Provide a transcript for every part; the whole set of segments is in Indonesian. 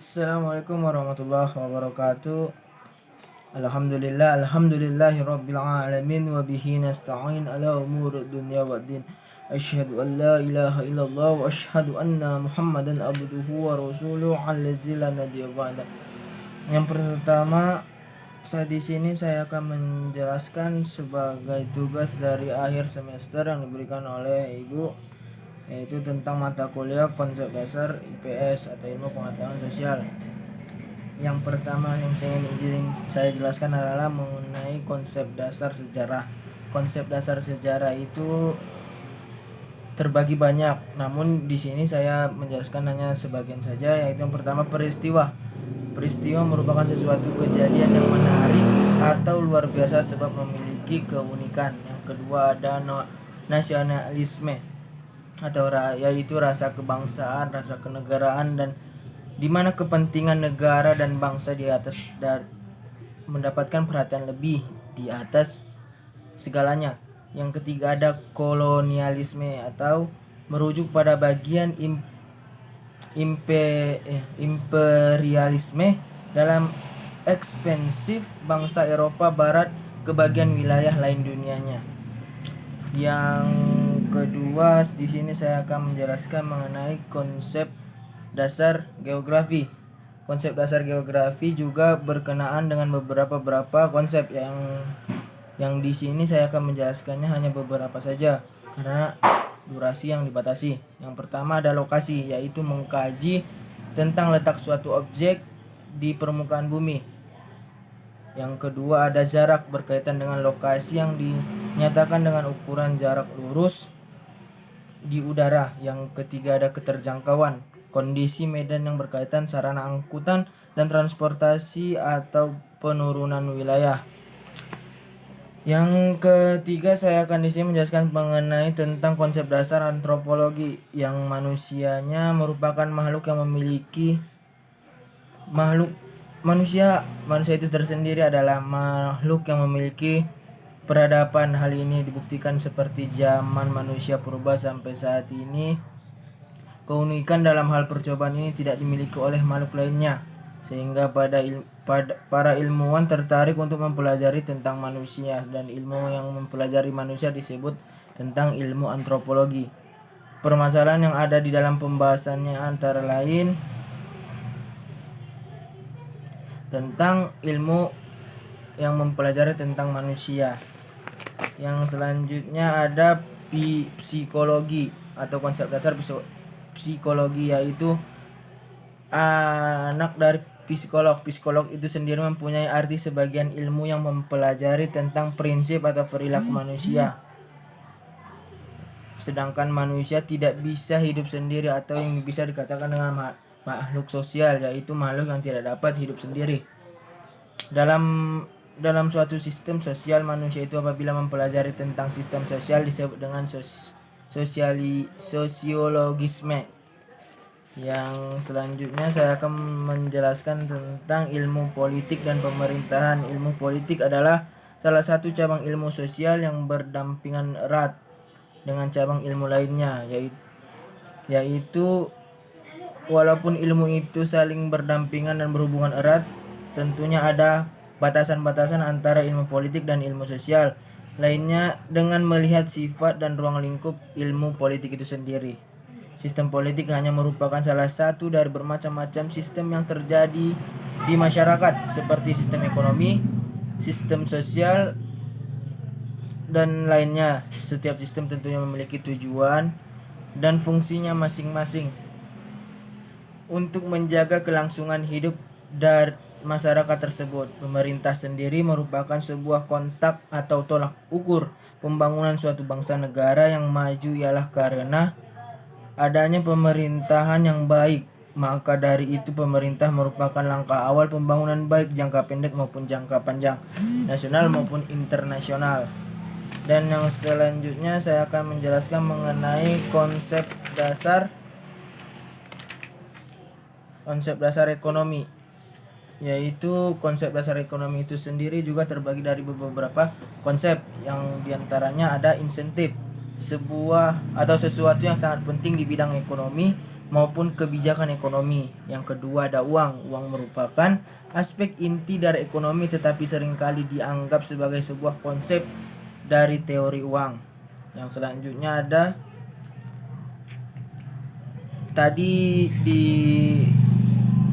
Assalamualaikum warahmatullahi wabarakatuh. Alhamdulillahi rabbil alamin wa bihi nasta'in ala umuri dunya waddin. Asyhadu an la ilaha illallah wa asyhadu anna Muhammadan abduhu wa rasuluhu allazi la nabiyya ba'da. Yang pertama, di sini saya akan menjelaskan sebagai tugas dari akhir semester yang diberikan oleh Ibu, yaitu tentang mata kuliah konsep dasar IPS atau ilmu pengetahuan sosial. Yang pertama yang ingin saya jelaskan adalah mengenai konsep dasar sejarah. Konsep dasar sejarah itu terbagi banyak, namun di sini saya menjelaskan hanya sebagian saja, yaitu yang pertama peristiwa. Peristiwa merupakan sesuatu kejadian yang menarik atau luar biasa sebab memiliki keunikan. Yang kedua ada nasionalisme atau yaitu rasa kebangsaan, rasa kenegaraan, dan di mana kepentingan negara dan bangsa di atas dan mendapatkan perhatian lebih di atas segalanya. Yang ketiga ada kolonialisme atau merujuk pada bagian imperialisme dalam ekspansif bangsa Eropa Barat ke bagian wilayah lain dunianya. Yang kedua, di sini saya akan menjelaskan mengenai konsep dasar geografi. Konsep dasar geografi juga berkenaan dengan beberapa konsep yang di sini saya akan menjelaskannya hanya beberapa saja karena durasi yang dibatasi. Yang pertama ada lokasi, yaitu mengkaji tentang letak suatu objek di permukaan bumi. Yang kedua ada jarak, berkaitan dengan lokasi yang dinyatakan dengan ukuran jarak lurus di udara. Yang ketiga ada keterjangkauan, kondisi medan yang berkaitan sarana angkutan dan transportasi atau penurunan wilayah. Yang ketiga saya akan di sini menjelaskan mengenai tentang konsep dasar antropologi, yang manusianya merupakan makhluk yang memiliki manusia itu tersendiri adalah makhluk yang memiliki peradaban. Hal ini dibuktikan seperti zaman manusia purba sampai saat ini. Keunikan dalam hal percobaan ini tidak dimiliki oleh makhluk lainnya, sehingga para ilmuwan tertarik untuk mempelajari tentang manusia, dan ilmu yang mempelajari manusia disebut tentang ilmu antropologi. Permasalahan yang ada di dalam pembahasannya antara lain tentang ilmu yang mempelajari tentang manusia. Yang selanjutnya ada psikologi atau konsep dasar psikologi, yaitu anak dari psikolog. Psikolog itu sendiri mempunyai arti sebagian ilmu yang mempelajari tentang prinsip atau perilaku manusia. Sedangkan manusia tidak bisa hidup sendiri atau yang bisa dikatakan dengan makhluk sosial, yaitu makhluk yang tidak dapat hidup sendiri. Dalam suatu sistem sosial, manusia itu apabila mempelajari tentang sistem sosial disebut dengan sosiologisme. Yang selanjutnya saya akan menjelaskan tentang ilmu politik dan pemerintahan. Ilmu politik adalah salah satu cabang ilmu sosial yang berdampingan erat dengan cabang ilmu lainnya, yaitu walaupun ilmu itu saling berdampingan dan berhubungan erat, tentunya ada batasan-batasan antara ilmu politik dan ilmu sosial lainnya dengan melihat sifat dan ruang lingkup ilmu politik itu sendiri. Sistem politik hanya merupakan salah satu dari bermacam-macam sistem yang terjadi di masyarakat, seperti sistem ekonomi, sistem sosial, dan lainnya. Setiap sistem tentunya memiliki tujuan dan fungsinya masing-masing untuk menjaga kelangsungan hidup dari masyarakat tersebut. Pemerintah sendiri merupakan sebuah kontak atau tolak ukur pembangunan suatu bangsa negara yang maju, ialah karena adanya pemerintahan yang baik. Maka dari itu pemerintah merupakan langkah awal pembangunan baik jangka pendek maupun jangka panjang, nasional maupun internasional. Dan yang selanjutnya saya akan menjelaskan mengenai konsep dasar ekonomi, yaitu konsep dasar ekonomi itu sendiri juga terbagi dari beberapa konsep, yang diantaranya ada insentif, sebuah atau sesuatu yang sangat penting di bidang ekonomi maupun kebijakan ekonomi. Yang kedua ada uang. Uang merupakan aspek inti dari ekonomi tetapi seringkali dianggap sebagai sebuah konsep dari teori uang. Yang selanjutnya ada tadi di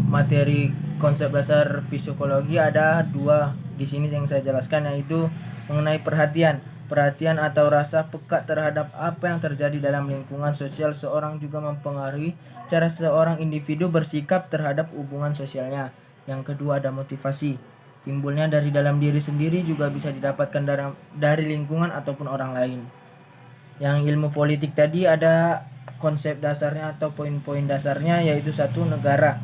materi konsep dasar psikologi ada dua di sini yang saya jelaskan, yaitu mengenai perhatian. Perhatian atau rasa peka terhadap apa yang terjadi dalam lingkungan sosial seorang juga mempengaruhi cara seorang individu bersikap terhadap hubungan sosialnya. Yang kedua ada motivasi. Timbulnya dari dalam diri sendiri juga bisa didapatkan dari lingkungan ataupun orang lain. Yang ilmu politik tadi ada konsep dasarnya atau poin-poin dasarnya, yaitu satu, negara.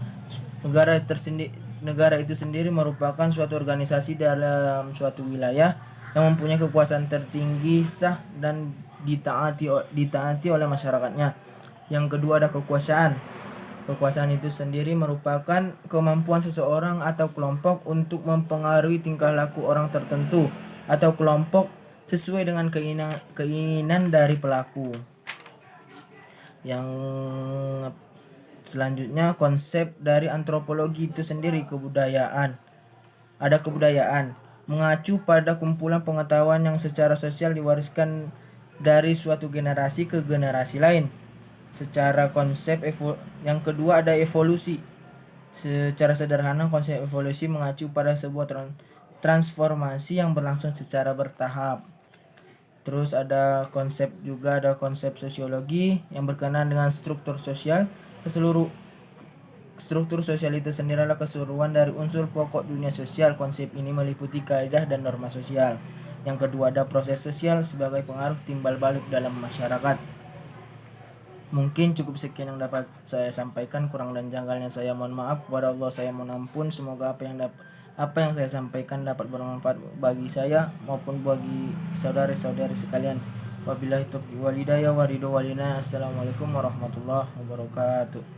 Negara itu sendiri merupakan suatu organisasi dalam suatu wilayah yang mempunyai kekuasaan tertinggi, sah dan ditaati oleh masyarakatnya. Yang kedua ada kekuasaan. Kekuasaan itu sendiri merupakan kemampuan seseorang atau kelompok untuk mempengaruhi tingkah laku orang tertentu atau kelompok sesuai dengan keinginan dari pelaku. Yang selanjutnya konsep dari antropologi itu sendiri, kebudayaan. Ada kebudayaan mengacu pada kumpulan pengetahuan yang secara sosial diwariskan dari suatu generasi ke generasi lain. Secara konsep yang kedua ada evolusi. Secara sederhana konsep evolusi mengacu pada sebuah transformasi yang berlangsung secara bertahap. Terus ada konsep sosiologi yang berkenaan dengan struktur sosial. Struktur sosial itu sendiri adalah keseluruhan dari unsur pokok dunia sosial. Konsep ini meliputi kaidah dan norma sosial. Yang kedua ada proses sosial sebagai pengaruh timbal balik dalam masyarakat. Mungkin cukup sekian yang dapat saya sampaikan. Kurang dan janggalnya saya mohon maaf. Kepada Allah saya mohon ampun. Semoga apa yang saya sampaikan dapat bermanfaat bagi saya maupun bagi saudari-saudari sekalian. Wabillahi taufiq wal hidayah wa ridho walina. Assalamualaikum warahmatullahi wabarakatuh.